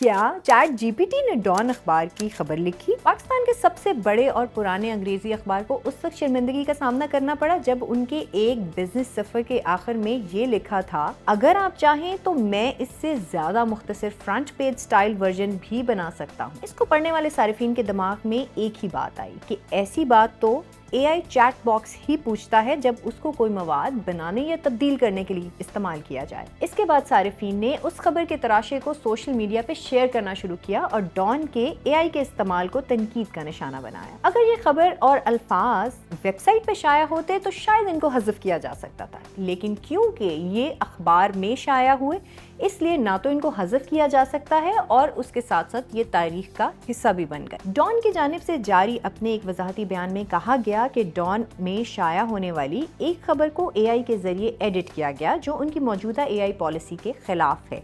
کیا chat G P T نے Dawn اخبار کی خبر لکھی؟ پاکستان کے سب سے بڑے اور پرانے انگریزی اخبار کو اس وقت شرمندگی کا سامنا کرنا پڑا جب ان کے ایک بزنس سفر کے آخر میں یہ لکھا تھا، اگر آپ چاہیں تو میں اس سے زیادہ مختصر فرنٹ پیج سٹائل ورژن بھی بنا سکتا ہوں۔ اس کو پڑھنے والے صارفین کے دماغ میں ایک ہی بات آئی کہ ایسی بات تو اے آئی چیٹ باکس ہی پوچھتا ہے جب اس کو کوئی مواد بنانے یا تبدیل کرنے کے لیے استعمال کیا جائے۔ اس کے بعد صارفین نے اس خبر کے تراشے کو سوشل میڈیا پہ شیئر کرنا شروع کیا اور ڈان کے اے آئی کے استعمال کو تنقید کا نشانہ بنایا۔ اگر یہ خبر اور الفاظ ویب سائٹ پہ شائع ہوتے تو شاید ان کو حذف کیا جا سکتا تھا، لیکن کیونکہ یہ اخبار میں شائع ہوئے اس لیے نہ تو ان کو حذف کیا جا سکتا ہے اور اس کے ساتھ ساتھ یہ تاریخ کا حصہ بھی بن گئے۔ ڈان کی جانب سے جاری اپنے ایک وضاحتی بیان میں کہا گیا کہ ڈان میں شائع ہونے والی ایک خبر کو اے آئی کے ذریعے ایڈٹ کیا گیا جو ان کی موجودہ اے آئی پالیسی کے خلاف ہے۔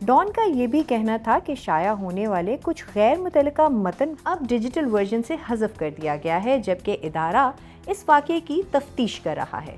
ڈان کا یہ بھی کہنا تھا کہ شائع ہونے والے کچھ غیر متعلقہ متن اب ڈیجیٹل ورژن سے حذف کر دیا گیا ہے، جبکہ ادارہ اس واقعے کی تفتیش کر رہا ہے۔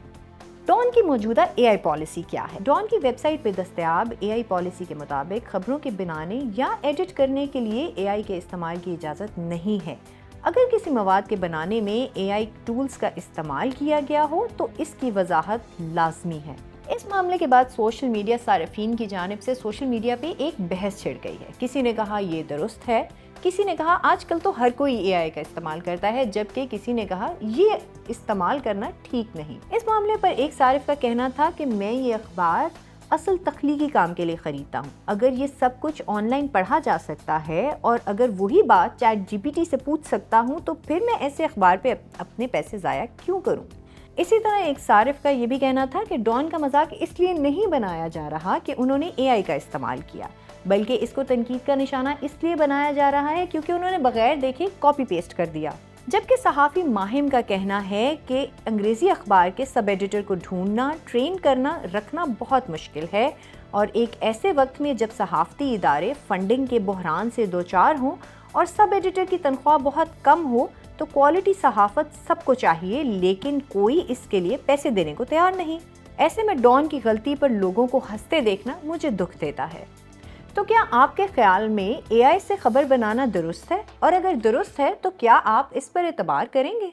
ڈان کی موجودہ اے آئی پالیسی کیا ہے؟ ڈان کی ویب سائٹ پہ دستیاب اے آئی پالیسی کے مطابق خبروں کے بنانے یا ایڈٹ کرنے کے لیے اے آئی کے استعمال کی اجازت نہیں ہے۔ اگر کسی مواد کے بنانے میں اے آئی ٹولز کا استعمال کیا گیا ہو تو اس کی وضاحت لازمی ہے۔ اس معاملے کے بعد سوشل میڈیا صارفین کی جانب سے سوشل میڈیا پہ ایک بحث چھڑ گئی ہے۔ کسی نے کہا یہ درست ہے، کسی نے کہا آج کل تو ہر کوئی اے آئی کا استعمال کرتا ہے، جبکہ کسی نے کہا یہ استعمال کرنا ٹھیک نہیں۔ اس معاملے پر ایک صارف کا کہنا تھا کہ میں یہ اخبار اصل تخلیقی کام کے لیے خریدتا ہوں۔ اگر یہ سب کچھ آن لائن پڑھا جا سکتا ہے اور اگر وہی بات چیٹ جی پی ٹی سے پوچھ سکتا ہوں تو پھر میں ایسے اخبار پہ اپنے پیسے ضائع کیوں کروں؟ اسی طرح ایک صارف کا یہ بھی کہنا تھا کہ ڈان کا مذاق اس لیے نہیں بنایا جا رہا کہ انہوں نے اے آئی کا استعمال کیا، بلکہ اس کو تنقید کا نشانہ اس لیے بنایا جا رہا ہے کیونکہ انہوں نے بغیر دیکھے کاپی پیسٹ کر دیا۔ جبکہ صحافی ماہم کا کہنا ہے کہ انگریزی اخبار کے سب ایڈیٹر کو ڈھونڈنا، ٹرین کرنا، رکھنا بہت مشکل ہے اور ایک ایسے وقت میں جب صحافتی ادارے فنڈنگ کے بحران سے دوچار ہوں اور سب ایڈیٹر کی تنخواہ بہت کم ہو تو کوالٹی صحافت سب کو چاہیے، لیکن کوئی اس کے لیے پیسے دینے کو تیار نہیں۔ ایسے میں ڈان کی غلطی پر لوگوں کو ہنستے دیکھنا مجھے دکھ دیتا ہے۔ تو کیا آپ کے خیال میں اے آئی سے خبر بنانا درست ہے؟ اور اگر درست ہے تو کیا آپ اس پر اعتبار کریں گے؟